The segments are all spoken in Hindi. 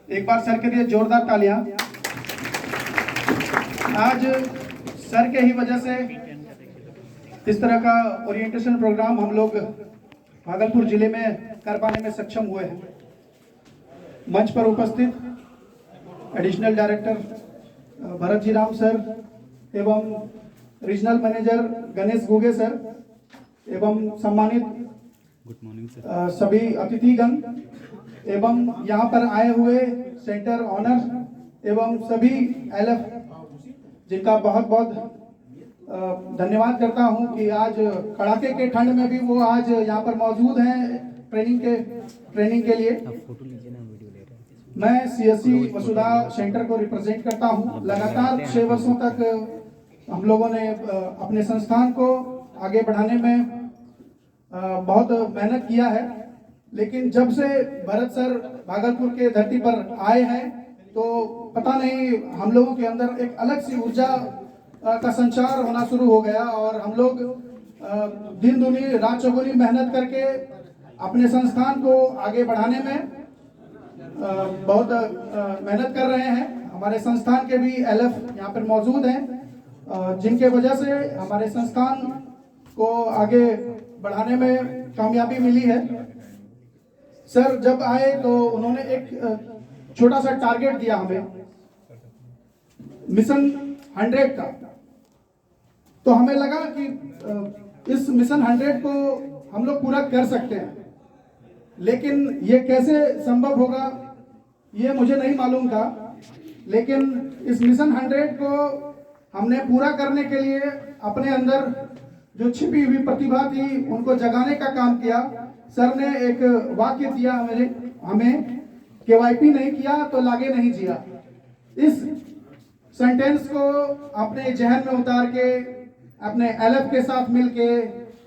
एक बार सर के लिए जोरदार तालियां। आज सर के ही वजह से इस तरह का ओरिएंटेशन प्रोग्राम हम लोग भागलपुर जिले में कर पाने में सक्षम हुए हैं। मंच पर उपस्थित additional director Bharat ji Ram sir एवं regional manager Ganesh Guge sir एवं सम्मानित गुड मॉर्निंग सर सभी अतिथिगण एवं यहाँ पर आए हुए सेंटर ऑनर एवं सभी एलएफ जिनका बहुत बहुत धन्यवाद करता हूँ कि आज कड़ाके के ठंड में भी वो आज यहाँ पर मौजूद हैं ट्रेनिंग के लिए। फोटो लीजिए ना, वीडियो ले रहे हैं। मैं सीएससी वसुधा सेंटर को रिप्रेजेंट करता हूँ। लगातार 6 वर्षों तक हम लोगों ने अपने संस्थान को आगे बढ़ाने में बहुत मेहनत किया है, लेकिन जब से भरत सर भागलपुर के धरती पर आए हैं तो पता नहीं हम लोगों के अंदर एक अलग सी ऊर्जा का संचार होना शुरू हो गया और हम लोग दिन दुनी रात चौगुनी मेहनत करके अपने संस्थान को आगे बढ़ाने में बहुत मेहनत कर रहे हैं। हमारे संस्थान के भी एलएफ यहाँ पर मौजूद हैं जिनके वजह से हमारे संस्थान को आगे बढ़ाने में कामयाबी मिली है। सर जब आए तो उन्होंने एक छोटा सा टारगेट दिया हमें मिशन 100 का, तो हमें लगा कि इस मिशन 100 को हम लोग पूरा कर सकते हैं, लेकिन ये कैसे संभव होगा ये मुझे नहीं मालूम था। लेकिन इस मिशन 100 को हमने पूरा करने के लिए अपने अंदर जो छिपी हुई प्रतिभा थी उनको जगाने का काम किया। सर ने एक वाक्य दिया हमें कि वाईपी नहीं किया तो लागे नहीं जिया। इस सेंटेंस को अपने जहन में उतार के अपने एलएफ के साथ मिलके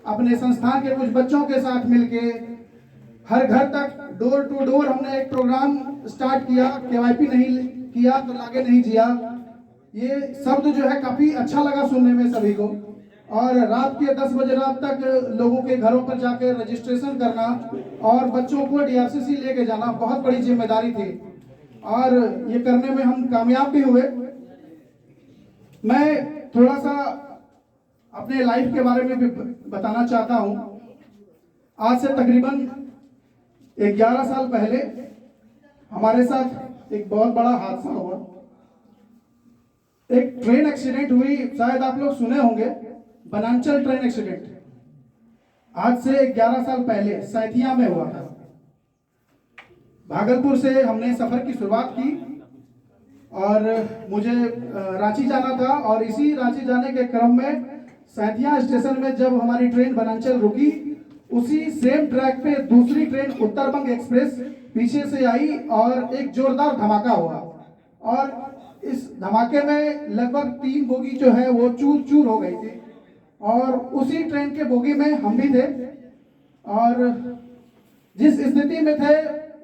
अपने संस्थान के कुछ बच्चों के साथ मिलके हर घर तक डोर टू डोर हमने एक प्रोग्राम स्टार्ट किया कि वाईपी नहीं किया तो लागे नहीं जिया। ये शब्द जो है काफी अच्छा लगा सुनने में सभी को, और रात के 10 बजे रात तक लोगों के घरों पर जाकर रजिस्ट्रेशन करना और बच्चों को डीआरसीसी लेके जाना बहुत बड़ी जिम्मेदारी थी और ये करने में हम कामयाब भी हुए। मैं थोड़ा सा अपने लाइफ के बारे में भी बताना चाहता हूँ। आज से तकरीबन 11 साल पहले हमारे साथ एक बहुत बड़ा हादसा हुआ। एक ट्रेन एक्सीडेंट हुई, शायद आप लोग सुने होंगे, बनांचल ट्रेन एक्सीडेंट। आज से 11 साल पहले सैथिया में हुआ था। भागलपुर से हमने सफर की शुरुआत की और मुझे रांची जाना था, और इसी रांची जाने के क्रम में सैथिया स्टेशन में जब हमारी ट्रेन बनांचल रुकी, उसी सेम ट्रैक पे दूसरी ट्रेन उत्तरबंग एक्सप्रेस पीछे से आई और एक जोरदार धमाका हुआ, और इस धमाके में लगभग 3 बोगी जो है वो चूर चूर हो गई थी, और उसी ट्रेन के बोगी में हम भी थे। और जिस स्थिति में थे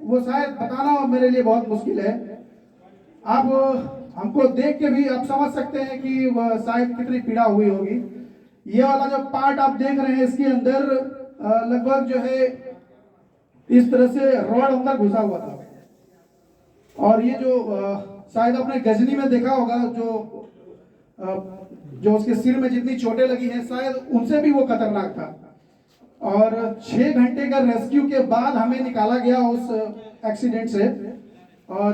वो शायद बताना मेरे लिए बहुत मुश्किल है। आप हमको देख के भी आप समझ सकते हैं कि वह शायद कितनी पीड़ा हुई होगी। ये वाला जो पार्ट आप देख रहे हैं इसके अंदर लगभग जो है इस तरह से रॉड अंदर घुसा हुआ था, और ये जो शायद आपने गजनी में देखा होगा जो उसके सिर में जितनी चोटें लगी हैं शायद उनसे भी वो खतरनाक था। और 6 घंटे का रेस्क्यू के बाद हमें निकाला गया उस एक्सीडेंट से, और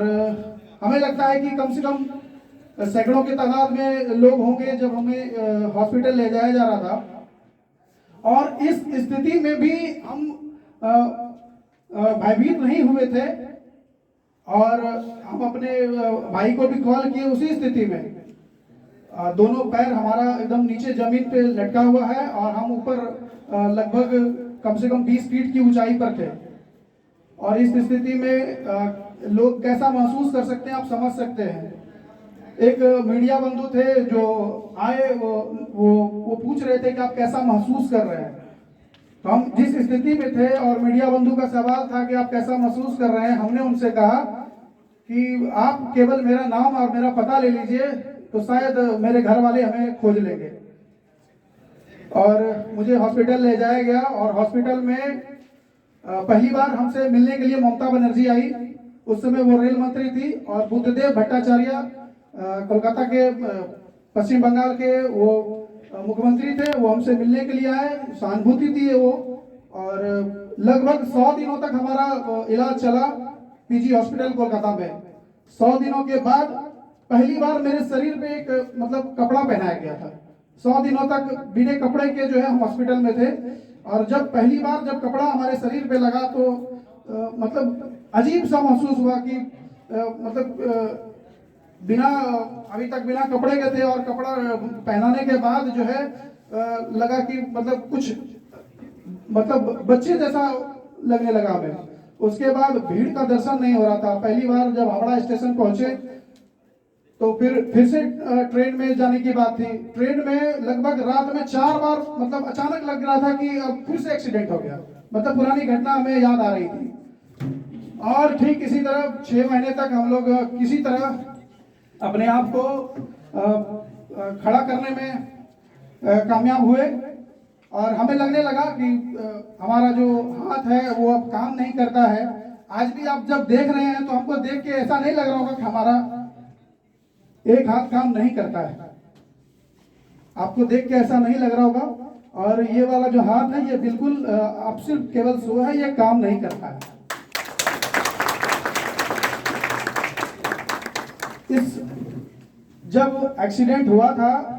हमें लगता है कि कम से कम सैकड़ों की तादाद में लोग होंगे जब हमें हॉस्पिटल ले जाया जा रहा था। और इस स्थिति में भी हम भयभीत नहीं हुए थे, और हम अपने भाई को भी कॉल किए उसी स्थिति में। दोनों पैर हमारा एकदम नीचे जमीन पे लटका हुआ है और हम ऊपर लगभग कम से कम 20 फीट की ऊंचाई पर थे, और इस स्थिति में लोग कैसा महसूस कर सकते हैं आप समझ सकते हैं। एक मीडिया बंधु थे जो आए, वो पूछ रहे थे कि आप कैसा महसूस कर रहे हैं। तो हम जिस स्थिति में थे और मीडिया बंधु का सवाल था कि आप कैसा महसूस कर रहे हैं, हमने उनसे कहा कि आप केवल मेरा नाम और मेरा पता ले लीजिए तो शायद मेरे घर वाले हमें खोज लेंगे। और मुझे हॉस्पिटल ले जाया गया, और हॉस्पिटल में पहली बार हमसे मिलने के लिए ममता बनर्जी आई। उस समय वो रेल मंत्री थी, और बुद्धदेव भट्टाचार्य कोलकाता के पश्चिम बंगाल के वो मुख्यमंत्री थे। वो हमसे मिलने के लिए आए, सहानुभूति दी वो, और लगभग 100 दिनों तक हमारा इलाज चला पीजी हॉस्पिटल कोलकाता में। 100 दिनों के बाद पहली बार मेरे शरीर पे एक मतलब कपड़ा पहनाया गया था। 100 दिनों तक बिना कपड़े के जो है हम हॉस्पिटल में थे, और जब पहली बार जब कपड़ा हमारे शरीर पे लगा तो मतलब अजीब सा महसूस हुआ कि बिना अभी तक बिना कपड़े के थे, और कपड़ा पहनाने के बाद जो है लगा कि मतलब कुछ मतलब बच्चे जैसा लगने लगा हमें। उसके बाद भीड़ का दर्शन नहीं हो रहा था। पहली बार जब हावड़ा स्टेशन पहुंचे तो फिर से ट्रेन में जाने की बात थी। ट्रेन में लगभग रात में 4 बार मतलब अचानक लग रहा था कि अब फिर से एक्सीडेंट हो गया। मतलब पुरानी घटना हमें याद आ रही थी। और ठीक इसी तरह 6 महीने तक हम लोग किसी तरह अपने आप को खड़ा करने में कामयाब हुए, और हमें लगने लगा कि हमारा जो हाथ है वो अब काम नहीं करता है। आज भी आप जब देख रहे हैं तो हमको देख के ऐसा नहीं लग रहा होगा कि हमारा एक हाथ काम नहीं करता है। आपको देख के ऐसा नहीं लग रहा होगा। और ये वाला जो हाथ है ये बिल्कुल आप सिर्फ केवल सो है, ये काम नहीं करता है। इस जब एक्सीडेंट हुआ था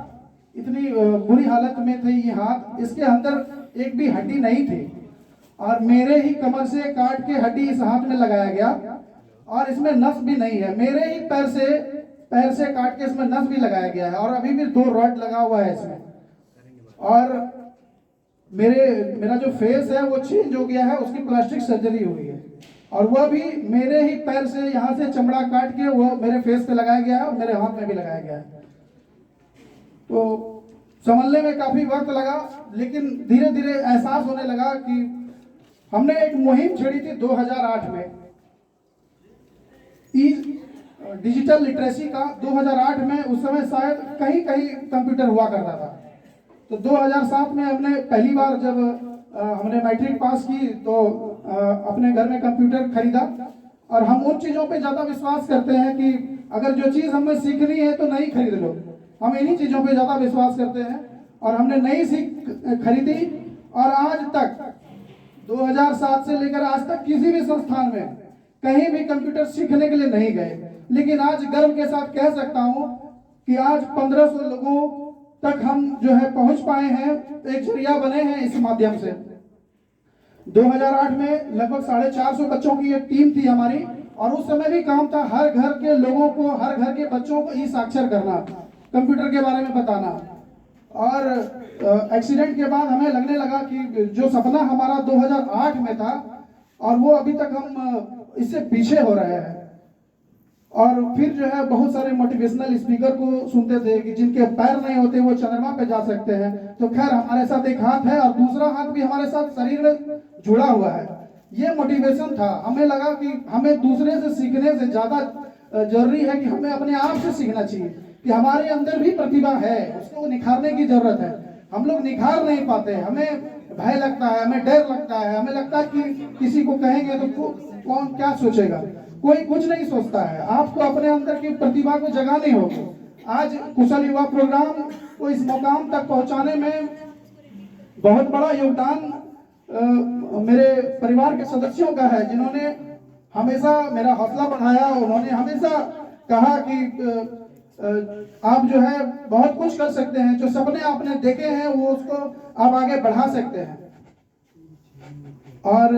इतनी बुरी हालत में थे ये हाथ, इसके अंदर एक भी हड्डी नहीं थी, और मेरे ही कमर से काट के हड्डी इस हाथ में लगाया गया, और इसमें नस भी नहीं है। मेरे ही पैर से काट के इसमें नस भी लगाया गया है, और अभी भी 2 रॉड लगा हुआ है इसमें। और मेरा जो फेस है वो चेंज हो गया है, उसकी प्लास्टिक सर्जरी हुई है, और वह भी मेरे ही पैर से यहाँ से चमड़ा काट के वो मेरे फेस पे लगाया गया है, और मेरे हाथ में भी लगाया गया है। तो संभलने में काफी वक्त लगा, लेकिन धीरे धीरे एहसास होने लगा कि हमने एक मुहिम छेड़ी थी 2008 में डिजिटल लिटरेसी का। 2008 में उस समय शायद कहीं कहीं कंप्यूटर हुआ करता था। तो 2007 में हमने पहली बार जब हमने मैट्रिक पास की तो अपने घर में कंप्यूटर खरीदा। और हम उन चीज़ों पे ज़्यादा विश्वास करते हैं कि अगर जो चीज़ हमें सीखनी है तो नहीं खरीद लो, हम इन्हीं चीज़ों पे ज़्यादा विश्वास करते हैं। और हमने नई सीख खरीदी, और आज तक 2007 से लेकर आज तक किसी भी संस्थान में कहीं भी कंप्यूटर सीखने के लिए नहीं गए। लेकिन आज गर्व के साथ कह सकता हूं कि आज 1500 लोगों तक हम जो है पहुंच पाए हैं, एक जरिया बने हैं इस माध्यम से। 2008 में लगभग 450 बच्चों की एक टीम थी हमारी, और उस समय भी काम था हर घर के लोगों को, हर घर के बच्चों को ई साक्षर करना, कंप्यूटर के बारे में बताना। और एक्सीडेंट के बाद हमें लगने लगा कि जो सपना हमारा 2008 में था, और वो अभी तक हम इससे पीछे हो रहे हैं। और फिर जो है बहुत सारे मोटिवेशनल स्पीकर को सुनते थे कि जिनके पैर नहीं होते वो चंद्रमा पे जा सकते हैं। तो खैर हमारे साथ एक हाथ है, और दूसरा हाथ भी हमारे साथ शरीर में जुड़ा हुआ है। ये मोटिवेशन था। हमें लगा कि हमें दूसरे से सीखने से ज्यादा जरूरी है कि हमें अपने आप से सीखना चाहिए कि हमारे अंदर भी प्रतिभा है, उसको निखारने की जरूरत है। हम लोग निखार नहीं पाते, हमें भय लगता है, हमें डर लगता है, हमें लगता है कि किसी को कहेंगे तो कौन क्या सोचेगा। कोई कुछ नहीं सोचता है, आपको अपने अंदर की प्रतिभा को जगानी होगी। आज कुशल युवा प्रोग्राम को इस मुकाम तक पहुंचाने में बहुत बड़ा योगदान मेरे परिवार के सदस्यों का है, जिन्होंने हमेशा मेरा हौसला बढ़ाया। उन्होंने हमेशा कहा कि आप जो है बहुत कुछ कर सकते हैं, जो सपने आपने देखे हैं वो उसको आप आगे बढ़ा सकते हैं। और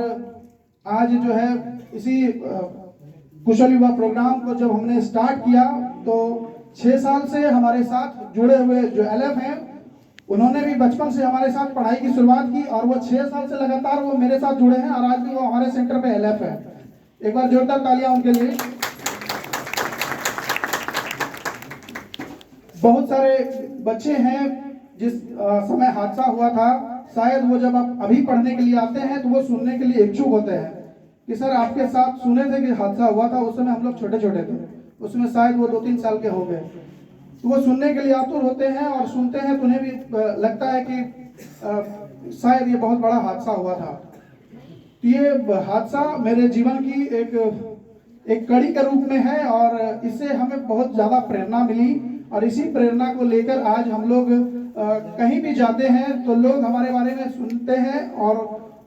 आज जो है इसी कुशल युवा प्रोग्राम को जब हमने स्टार्ट किया तो 6 साल से हमारे साथ जुड़े हुए जो एलएफ हैं, उन्होंने भी बचपन से हमारे साथ पढ़ाई की शुरुआत की, और वो 6 साल से लगातार वो मेरे साथ जुड़े हैं, और आज भी वो हमारे सेंटर पे एलएफ है। एक बार जोरदार तालियां उनके लिए। बहुत सारे बच्चे हैं जिस समय हादसा हुआ था, शायद वो जब आप अभी पढ़ने के लिए आते हैं तो वो सुनने के लिए इच्छुक होते हैं कि सर आपके साथ सुने थे कि हादसा हुआ था, उस समय हम लोग छोटे छोटे थे, उसमें शायद वो 2-3 साल के हो गए। तो वो सुनने के लिए आतुर होते हैं, और सुनते हैं तो उन्हें भी लगता है कि शायद ये बहुत बड़ा हादसा हुआ था। तो ये हादसा मेरे जीवन की एक कड़ी के रूप में है और इससे हमें बहुत ज़्यादा प्रेरणा मिली और इसी प्रेरणा को लेकर आज हम लोग कहीं भी जाते हैं तो लोग हमारे बारे में सुनते हैं और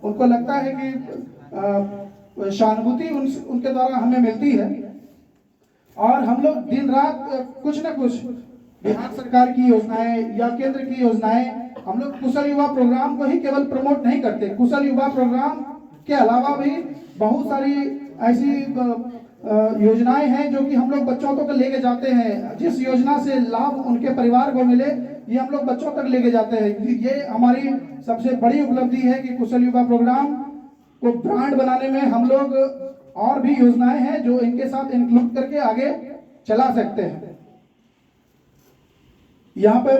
उनको लगता है कि सहानुभूति उनके द्वारा हमें मिलती है और हम लोग दिन रात कुछ न कुछ बिहार सरकार की योजनाएं या केंद्र की योजनाएं हम लोग कुशल युवा प्रोग्राम को ही केवल प्रमोट नहीं करते। कुशल युवा प्रोग्राम के अलावा भी बहुत सारी ऐसी योजनाएं हैं जो कि हम लोग बच्चों तक लेके जाते हैं। जिस योजना से लाभ उनके परिवार को मिले ये हम लोग बच्चों तक लेके जाते हैं। ये हमारी सबसे बड़ी उपलब्धि है कि कुशल युवा प्रोग्राम को ब्रांड बनाने में हम लोग और भी योजनाएं हैं जो इनके साथ इंक्लूड करके आगे चला सकते हैं। यहाँ पर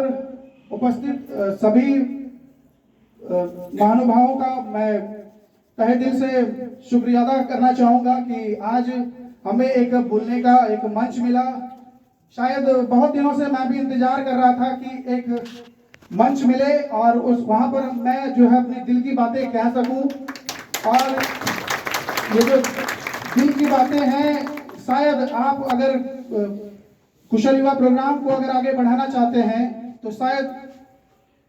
उपस्थित सभी महानुभावों का मैं तहे दिल से शुक्रिया अदा करना चाहूंगा कि आज हमें एक बोलने का एक मंच मिला। शायद बहुत दिनों से मैं भी इंतजार कर रहा था कि एक मंच मिले और वहां पर मैं जो है अपनी दिल की बातें कह सकूं और ये जो दिल की बातें हैं शायद आप अगर कुशल युवा प्रोग्राम को अगर आगे बढ़ाना चाहते हैं तो शायद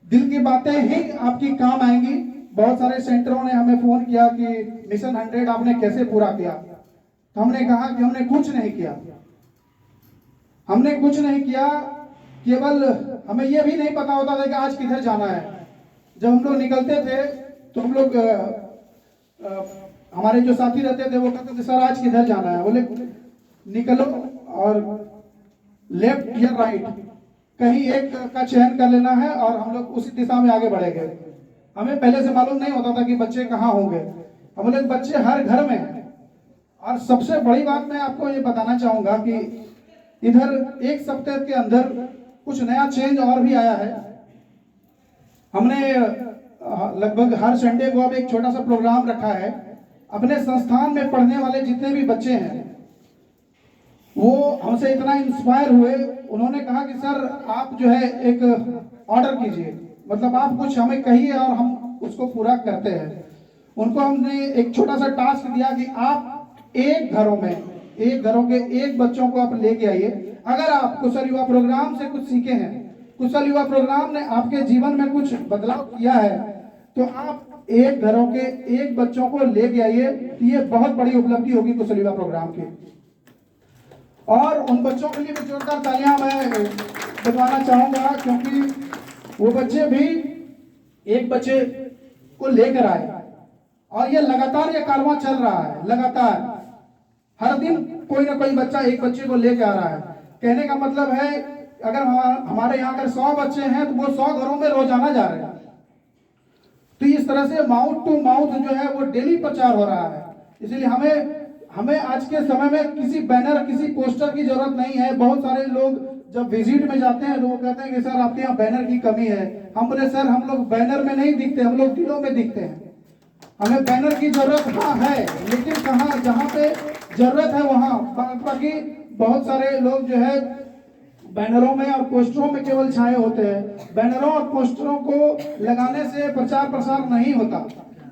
दिल की बातें ही आपकी काम आएंगी। बहुत सारे सेंटरों ने हमें फोन किया कि मिशन 100 आपने कैसे पूरा किया, तो हमने कहा कि हमने कुछ नहीं किया। हमने कुछ नहीं किया, केवल हमें यह भी नहीं पता होता था कि आज किधर जाना है। जब हम लोग निकलते थे तो हम लोग हमारे जो साथी रहते थे वो कहते थे सर आज किधर जाना है। बोले निकलो और लेफ्ट या राइट कहीं एक का चयन कर लेना है और हम लोग उसी दिशा में आगे बढ़ेंगे। हमें पहले से मालूम नहीं होता था कि बच्चे कहाँ होंगे। हम बोले बच्चे हर घर में हैं। और सबसे बड़ी बात मैं आपको ये बताना चाहूंगा कि इधर एक सप्ताह के अंदर कुछ नया चेंज और भी आया है। हमने लगभग हर संडे को अब एक छोटा सा प्रोग्राम रखा है। अपने संस्थान में पढ़ने वाले जितने भी बच्चे हैं वो हमसे इतना इंस्पायर हुए, उन्होंने कहा कि सर आप जो है एक ऑर्डर कीजिए, मतलब आप कुछ हमें कहिए और हम उसको पूरा करते हैं। उनको हमने एक छोटा सा टास्क दिया कि आप एक घरों के एक बच्चों को आप लेके आइए। अगर आप कुशल युवा प्रोग्राम से कुछ सीखे हैं, कुशल युवा प्रोग्राम ने आपके जीवन में कुछ बदलाव किया है, तो आप एक घरों के एक बच्चों को लेके आइए। ये बहुत बड़ी उपलब्धि होगी कुशल युवा प्रोग्राम की। और उन बच्चों के लिए भी जोरदार तालियां मैं बजवाना चाहूंगा क्योंकि वो बच्चे भी एक बच्चे को लेकर आए और ये लगातार ये कारवां चल रहा है। लगातार हर दिन कोई ना कोई बच्चा एक बच्चे को लेकर आ रहा है। कहने का मतलब है अगर हमारे यहाँ अगर 100 बच्चे हैं तो वो 100 घरों में रोजाना जा रहे हैं। तो इस तरह से माउथ टू माउथ जो है वो डेली प्रचार हो रहा है। इसलिए हमें आज के समय में किसी बैनर किसी पोस्टर की जरूरत नहीं है। बहुत सारे लोग जब विजिट में जाते हैं तो वो कहते हैं कि सर आपके यहाँ बैनर की कमी है। हम बोले सर हम लोग बैनर में नहीं दिखते, हम लोग दिलों में दिखते हैं। हमें बैनर की जरूरत हाँ है, लेकिन कहाँ जहाँ पे जरूरत है वहाँ। बाकी बहुत सारे लोग जो है बैनरों में और पोस्टरों में केवल छाए होते हैं। बैनरों और पोस्टरों को लगाने से प्रचार प्रसार नहीं होता।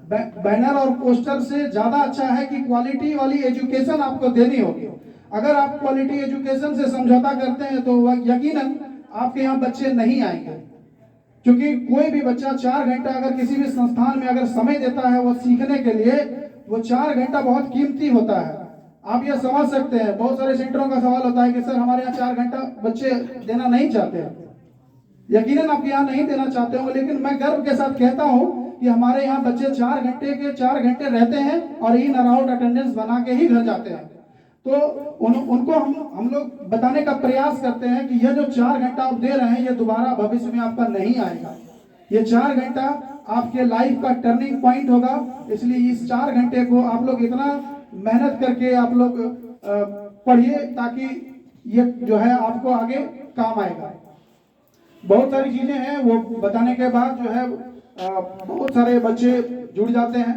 बैनर और पोस्टर से ज्यादा अच्छा है कि क्वालिटी वाली एजुकेशन आपको देनी होगी। अगर आप क्वालिटी एजुकेशन से समझौता करते हैं तो यकीनन आपके यहाँ बच्चे नहीं आएंगे, क्योंकि कोई भी बच्चा 4 घंटा अगर किसी भी संस्थान में अगर समय देता है वो सीखने के लिए, वो 4 घंटा बहुत कीमती होता है। आप ये समझ सकते हैं। बहुत सारे सेंटरों का सवाल होता है कि सर हमारे यहाँ 4 घंटा बच्चे देना नहीं चाहते। यकीनन आप यहाँ नहीं देना चाहते हो, लेकिन मैं गर्व के साथ कहता हूँ कि हमारे यहाँ बच्चे 4 घंटे के 4 घंटे रहते हैं और इन और आउट अटेंडेंस बना के ही घर जाते हैं। तो उनको हम लोग बताने का प्रयास करते हैं कि यह जो 4 घंटा आप दे रहे हैं ये दोबारा भविष्य में आपका नहीं आएगा। ये 4 घंटा आपके लाइफ का टर्निंग पॉइंट होगा। इसलिए इस 4 घंटे को आप लोग इतना मेहनत करके आप लोग पढ़िए ताकि ये जो है आपको आगे काम आएगा। बहुत सारी चीजें हैं वो बताने के बाद जो है बहुत सारे बच्चे जुड़ जाते हैं।